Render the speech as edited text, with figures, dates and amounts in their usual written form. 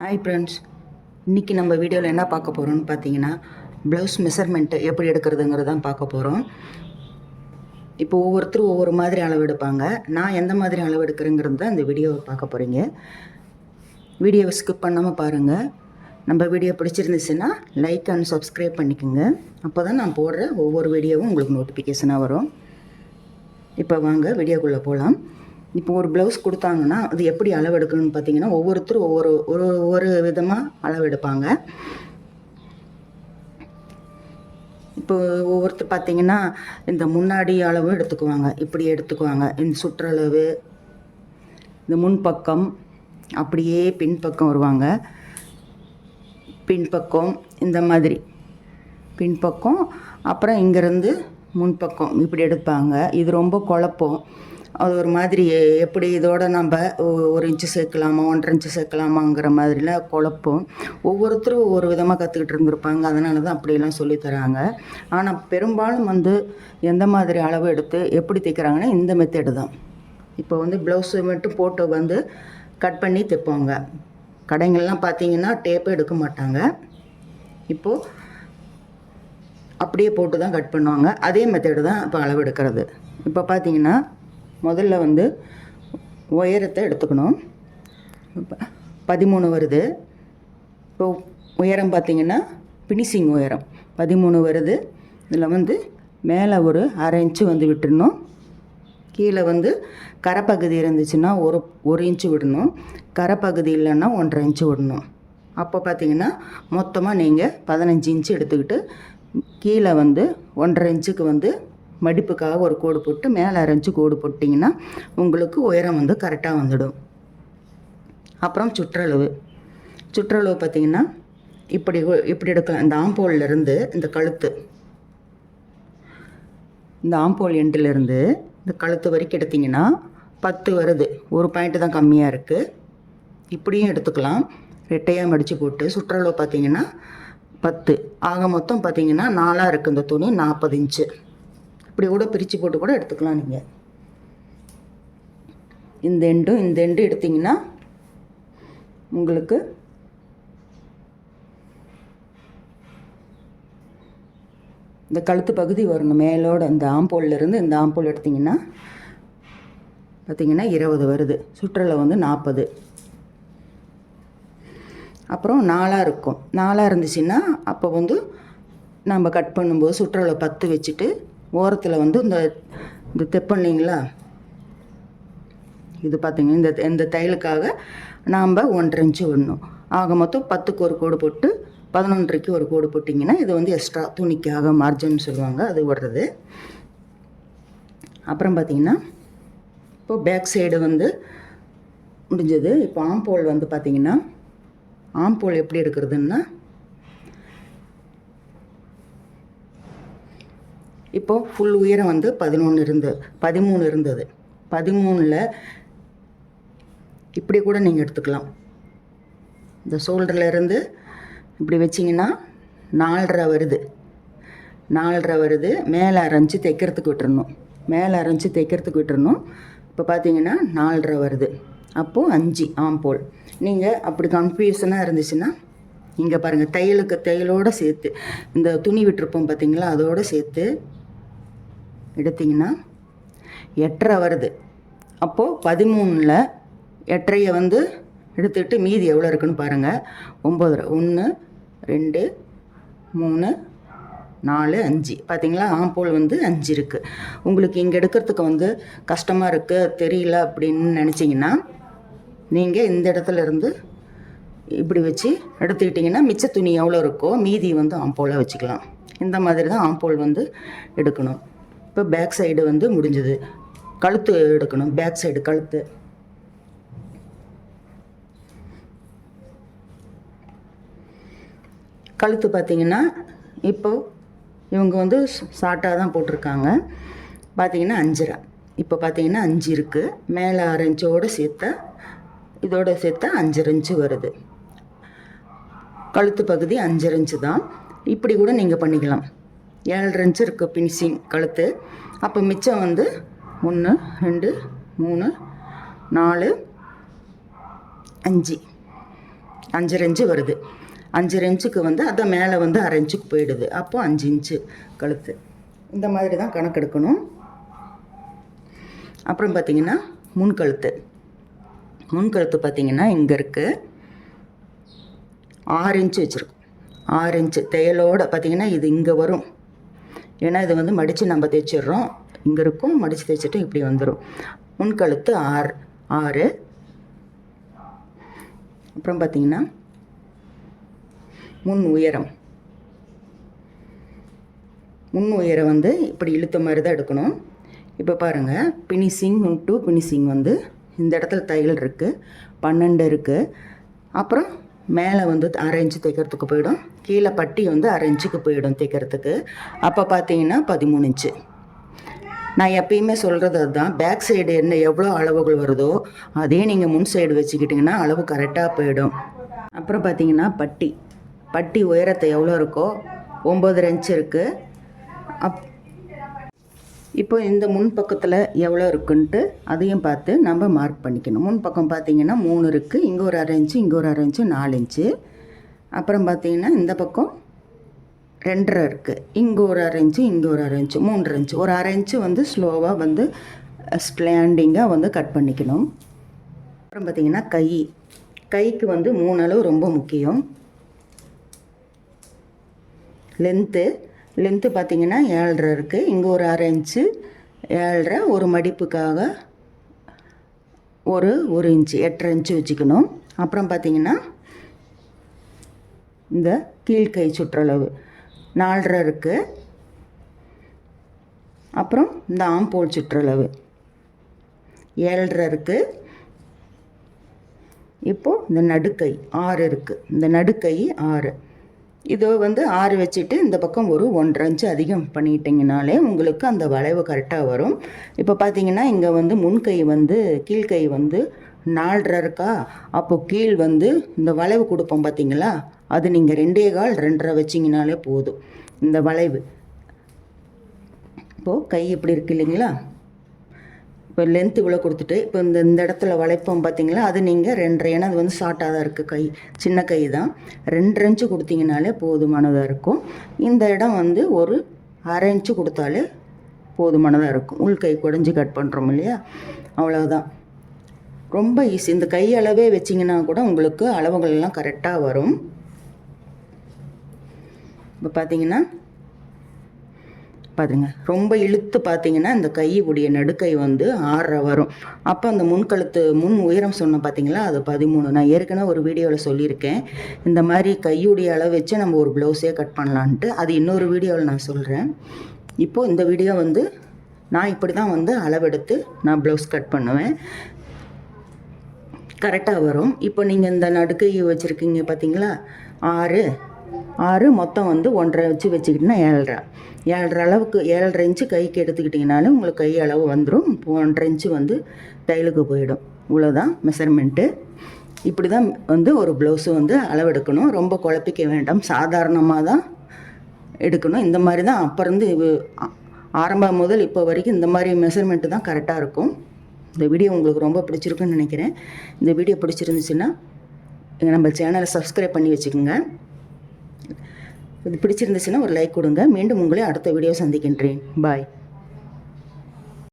Hi friends, இன்றைக்கி நம்ம வீடியோவில் என்ன பார்க்க போகிறோம்னு பார்த்தீங்கன்னா, ப்ளவுஸ் மெஷர்மெண்ட்டு எப்படி எடுக்கிறதுங்கிறது தான் பார்க்க போகிறோம். இப்போ ஒவ்வொருத்தரும் ஒவ்வொரு மாதிரி அளவு எடுப்பாங்க. நான் எந்த மாதிரி அளவு எடுக்கிறேங்கிறது தான் இந்த வீடியோவை பார்க்க போகிறீங்க. வீடியோவை ஸ்கிப் பண்ணாமல் பாருங்கள். நம்ம வீடியோ பிடிச்சிருந்துச்சுன்னா லைக் அண்ட் சப்ஸ்கிரைப் பண்ணிக்கோங்க. அப்போ தான் நான் போடுற ஒவ்வொரு வீடியோவும் உங்களுக்கு நோட்டிஃபிகேஷனாக வரும். இப்போ வாங்க வீடியோக்குள்ளே போகலாம். இப்போ ஒரு ப்ளவுஸ் கொடுத்தாங்கன்னா அது எப்படி அளவு எடுக்கணும்னு பார்த்தீங்கன்னா, ஒவ்வொருத்தரும் ஒவ்வொரு விதமாக அளவு எடுப்பாங்க. இப்போ ஒவ்வொருத்தர் பார்த்தீங்கன்னா இந்த முன்னாடி அளவு எடுத்துக்குவாங்க, இப்படி எடுத்துக்குவாங்க. இந்த சுற்றளவு, இந்த முன்பக்கம், அப்படியே பின்பக்கம் வருவாங்க. பின்பக்கம் இந்த மாதிரி பின்பக்கம், அப்புறம் இங்கேருந்து முன்பக்கம் இப்படி எடுப்பாங்க. இது ரொம்ப குழப்பம். அது ஒரு மாதிரி எப்படி இதோட நம்ம 1 இன்ச்சு சேர்க்கலாமா, 1.5 இன்ச்சு சேர்க்கலாமாங்கிற மாதிரிலாம் குழப்பம். ஒவ்வொருத்தரும் ஒவ்வொரு விதமாக கற்றுக்கிட்டு இருந்திருப்பாங்க. அதனால தான் அப்படியெல்லாம் சொல்லித்தராங்க. ஆனால் பெரும்பாலும் எந்த மாதிரி அளவு எடுத்து எப்படி தைக்கிறாங்கன்னா இந்த மெத்தேடு தான். இப்போ ப்ளவுஸு மட்டும் போட்டு கட் பண்ணி தைப்பாங்க. கடைங்கள்லாம் பார்த்தீங்கன்னா டேப்பே எடுக்க மாட்டாங்க. இப்போது அப்படியே போட்டு தான் கட் பண்ணுவாங்க. அதே மெத்தேடு தான் இப்போ அளவு எடுக்கிறது. இப்போ பார்த்தீங்கன்னா முதல்ல உயரத்தை எடுத்துக்கணும். 13 வருது. இப்போ உயரம் பார்த்திங்கன்னா ஃபினிஷிங் உயரம் 13 வருது. இதில் மேலே ஒரு 1/2 இன்ச்சு விட்டுடணும். கீழே கரைப்பகுதி இருந்துச்சுன்னா ஒரு இன்ச்சு விடணும். கரைப்பகுதி இல்லைன்னா 1.5 இன்ச்சு விடணும். அப்போ பார்த்திங்கன்னா மொத்தமாக நீங்கள் 15 இன்ச்சு எடுத்துக்கிட்டு கீழே 1.5 இன்ச்சுக்கு மடிப்புக்காக ஒரு கோடு போட்டு மேலே 1/2 இன்ச்சு கோடு போட்டிங்கன்னா உங்களுக்கு உயரம் கரெக்டாக வந்துடும். அப்புறம் சுற்றளவு பார்த்திங்கன்னா இப்படி எடுக்கலாம். இந்த ஆம்போல்லேருந்து இந்த கழுத்து, இந்த ஆம்போல் எண்டிலேருந்து இந்த கழுத்து வரைக்கும் எடுத்திங்கன்னா 10 வருது. ஒரு பாயிண்ட்டு தான் கம்மியாக இருக்குது. இப்படியும் எடுத்துக்கலாம். ரெட்டையாக மடித்து போட்டு சுற்றளவு பார்த்திங்கன்னா 10 ஆக மொத்தம் பார்த்திங்கன்னா 4 இருக்குது. இந்த துணி 40 இன்ச்சு. இப்படி கூட பிரித்து போட்டு கூட எடுத்துக்கலாம். நீங்கள் இந்த எண்டு எடுத்திங்கன்னா உங்களுக்கு இந்த கழுத்து பகுதி வரணும். மேலோட இந்த ஆம்போல்லேருந்து இந்த ஆம்போல் எடுத்திங்கன்னா பார்த்திங்கன்னா 20 வருது. சுற்றளவு 40. அப்புறம் 4 இருக்கும். 4 இருந்துச்சுன்னா அப்போ நம்ம கட் பண்ணும்போது சுற்றளவு 10 வச்சுட்டு ஓரத்தில் இந்த தெப்பண்ணிங்களா இது பார்த்திங்கன்னா இந்த தையலுக்காக நாம் 1.5 இன்ச்சு விடணும். ஆக மொத்தம் 10க்கு ஒரு கோடு போட்டு 11.5க்கு ஒரு கோடு போட்டிங்கன்னா இது எக்ஸ்ட்ரா துணிக்காக மார்ஜின் சொல்லுவாங்க, அது விடுறது. அப்புறம் பார்த்திங்கன்னா இப்போது பேக் சைடு முடிஞ்சது. இப்போ ஆம்போல் பார்த்திங்கன்னா ஆம்போல் எப்படி எடுக்கிறதுன்னா, இப்போது ஃபுல் உயரம் 13 இருந்தது. 13ல் இப்படி கூட நீங்கள் எடுத்துக்கலாம். இந்த ஷோல்டர்லேருந்து இப்படி வச்சிங்கன்னா 4.5 வருது. 4.5 வருது. மேலே 1/2 இன்ச்சு தைக்கிறதுக்கு விட்டுறணும். இப்போ பார்த்தீங்கன்னா 4.5 வருது. அப்போது 5 ஆம்போல். நீங்கள் அப்படி கன்ஃபியூஷனாக இருந்துச்சுன்னா இங்கே பாருங்கள், தையலோடு சேர்த்து இந்த துணி விட்டுருப்போம் பார்த்தீங்களா, அதோடு சேர்த்து எடுத்திங்கன்னா 8.5 வருது. அப்போது 13ல் 8.5 எடுத்துக்கிட்டு மீதி எவ்வளோ இருக்குன்னு பாருங்கள். 9. 1 2 3 4 5 பார்த்தீங்களா, ஆம்போல் 5 இருக்குது. உங்களுக்கு இங்கே எடுக்கிறதுக்கு கஷ்டமாக இருக்குது, தெரியல அப்படின்னு நினச்சிங்கன்னா நீங்கள் இந்த இடத்துல இருந்து இப்படி வச்சு எடுத்துக்கிட்டிங்கன்னா மிச்ச துணி எவ்வளோ இருக்கோ மீதி ஆம்போலாக வச்சுக்கலாம். இந்த மாதிரி தான் ஆம்போல் எடுக்கணும். இப்போ பேக் சைடு முடிஞ்சது. கழுத்து எடுக்கணும். பேக் சைடு கழுத்து பார்த்திங்கன்னா இப்போது இவங்க ஷார்ட்டாக தான் போட்டிருக்காங்க. பார்த்திங்கன்னா 5.5. இப்போ பார்த்திங்கன்னா 5 இருக்குது. மேலே 1/2 இன்ச்சோடு இதோடு சேர்த்தா 5.5 இன்ச்சு வருது. கழுத்து பகுதி 5.5 இன்ச்சு தான். இப்படி கூட நீங்கள் பண்ணிக்கலாம். 7.5 இன்ச்சு இருக்குது ஃபினிஷிங் கழுத்து. அப்போ மிச்சம் 1 2 3 4 5 5 இன்ச்சு வருது. 5 இன்ச்சுக்கு வந்து அதை மேலே வந்து 1/2 இன்ச்சுக்கு போயிடுது. அப்போது 5 இன்ச்சு கழுத்து. இந்த மாதிரி தான் கணக்கெடுக்கணும். அப்புறம் பார்த்திங்கன்னா முன்கழுத்து. முன்கழுத்து பார்த்திங்கன்னா இங்கே இருக்குது 6 இன்ச்சு வச்சுருக்கோம். 6 இன்ச்சு தையலோடு பார்த்திங்கன்னா இது இங்கே வரும். ஏன்னா இது வந்து மடித்து நம்ம தைச்சிட்றோம். இங்கே இருக்கும், மடித்து தைச்சிட்டு இப்படி வந்துடும். முன்கழுத்து 6. அப்புறம் பார்த்திங்கன்னா முன் உயரம். முன் உயரம் வந்து இப்படி இழுத்த மாதிரி தான் எடுக்கணும். இப்போ பாருங்கள், பினிஷிங் டு பினிஷிங் வந்து இந்த இடத்துல தையல் இருக்குது, 12 இருக்குது. அப்புறம் மேலே வந்து 1/2 இன்ச்சு தைக்கிறதுக்கு போயிடும், கீழே பட்டி வந்து 1/2 இன்ச்சுக்கு போயிடும் தைக்கிறதுக்கு. அப்போ பார்த்தீங்கன்னா 13 இன்ச்சு. நான் எப்பயுமே சொல்கிறது அதுதான், பேக் சைடு என்ன எவ்வளோ அளவுகள் வருதோ அதே நீங்கள் முன் சைடு வச்சுக்கிட்டிங்கன்னா அளவு கரெக்டாக போயிடும். அப்புறம் பார்த்தீங்கன்னா பட்டி உயரத்தை எவ்வளோ இருக்கோ 9.5 இன்ச்சு இருக்குது. இப்போ இந்த முன் பக்கத்தில் எவ்வளோ இருக்குன்ட்டு அதையும் பார்த்து நம்ம மார்க் பண்ணிக்கணும். முன் பக்கம் பார்த்திங்கன்னா 3 இருக்குது, இங்கே ஒரு 1/2 இன்ச்சு, இங்கே ஒரு 1/2 இன்ச்சு, 4 இன்ச்சு. அப்புறம் பார்த்திங்கன்னா இந்த பக்கம் 2.5 இருக்குது, இங்கே ஒரு 1/2 இன்ச்சு, இங்கே ஒரு 1/2 இன்ச்சு, 3 இன்ச்சு. ஒரு 1/2 இன்ச்சு வந்து ஸ்லோவாக வந்து ஸ்லாண்டிங்காக வந்து கட் பண்ணிக்கணும். அப்புறம் பார்த்திங்கன்னா கைக்கு வந்து 3 அளவு ரொம்ப முக்கியம். லென்த்து பார்த்திங்கன்னா 7.5 இருக்குது, இங்கே ஒரு 1/2 இன்ச்சு, 7.5. ஒரு மடிப்புக்காக ஒரு இன்ச்சு, 8.5 இன்ச்சு வச்சுக்கணும். அப்புறம் பார்த்திங்கன்னா இந்த கீழ்கை சுற்றளவு 4.5 இருக்குது. அப்புறம் இந்த ஆம்போல் சுற்றளவு 7.5 இருக்குது. இப்போது இந்த நடுக்கை 6 இருக்குது, இந்த நடுக்கை 6. இதோ வந்து 6 வச்சுட்டு இந்த பக்கம் ஒரு 1.5 இன்ச்சு அதிகம் பண்ணிட்டீங்கனாலே உங்களுக்கு அந்த வளைவு கரெக்டாக வரும். இப்போ பார்த்தீங்கன்னா இங்கே வந்து முன்கை வந்து கீழ்கை வந்து 4.5 இருக்கா, அப்போது கீழ் வந்து இந்த வளைவு கொடுப்போம் பார்த்தீங்களா, அது நீங்கள் 2.25 2.5 வச்சிங்கனாலே போதும் இந்த வளைவு. இப்போது கை இப்படி இருக்கு இல்லைங்களா, இப்போ லென்த்து இவ்வளோ கொடுத்துட்டு இப்போ இந்த இடத்துல வளைப்போம் பார்த்தீங்களா, அது நீங்கள் 2.5, ஏன்னா அது வந்து ஷார்ட்டாக தான் இருக்குது, கை சின்ன கை தான். 2.5 இன்ச்சு கொடுத்தீங்கனாலே போதுமானதாக இருக்கும். இந்த இடம் வந்து ஒரு 1/2 இன்ச்சு கொடுத்தாலே போதுமானதாக இருக்கும். உள்கை குடஞ்சி கட் பண்ணுறோம் இல்லையா, அவ்வளோதான். ரொம்ப ஈஸி. இந்த கை அளவே வச்சிங்கன்னா கூட உங்களுக்கு அளவுகள் எல்லாம் கரெக்டாக வரும். இப்போ பார்த்தீங்கன்னா பாருங்க, ரொம்ப இழுத்து பார்த்தீங்கன்னா இந்த கையுடைய நடுக்கை வந்து 6.5 வரும். அப்போ அந்த முன்கழுத்து முன் உயரம் சொன்ன பார்த்தீங்களா, அது 13. நான் ஏற்கனவே ஒரு வீடியோவில் சொல்லியிருக்கேன், இந்த மாதிரி கையுடைய அளவு வச்சு நம்ம ஒரு ப்ளவுஸே கட் பண்ணலான்ட்டு. அது இன்னொரு வீடியோவில் நான் சொல்கிறேன். இப்போது இந்த வீடியோ வந்து நான் இப்படி தான் வந்து அளவெடுத்து நான் ப்ளவுஸ் கட் பண்ணுவேன், கரெக்டாக வரும். இப்போ நீங்கள் இந்த நடுக்கை வச்சுருக்கீங்க பார்த்தீங்களா, 6 மொத்தம் வந்து 1.5 வச்சு வச்சுக்கிட்டிங்கன்னா 7.5 அளவுக்கு 7.5 இன்ச்சு கைக்கு எடுத்துக்கிட்டிங்கனாலும் உங்களுக்கு கை அளவு வந்துடும். 1.5 இன்ச்சு வந்து தையலுக்கு போயிடும். இவ்வளோதான் மெஷர்மெண்ட்டு. இப்படி தான் வந்து ஒரு ப்ளவுஸு வந்து அளவெடுக்கணும். ரொம்ப குழப்பிக்க வேண்டாம், சாதாரணமாக தான் எடுக்கணும். இந்த மாதிரி தான் அப்போ இருந்து ஆரம்பம் முதல் இப்போ வரைக்கும் இந்த மாதிரி மெஷர்மெண்ட்டு தான் கரெக்டாக இருக்கும். இந்த வீடியோ உங்களுக்கு ரொம்ப பிடிச்சிருக்குன்னு நினைக்கிறேன். இந்த வீடியோ பிடிச்சிருந்துச்சுன்னா நம்ம சேனலை சப்ஸ்கிரைப் பண்ணி வச்சுக்கோங்க. இது பிடிச்சிருந்துச்சுன்னா ஒரு லைக் கொடுங்க. மீண்டும் உங்களை அடுத்த வீடியோ சந்திக்கின்றேன். பாய்.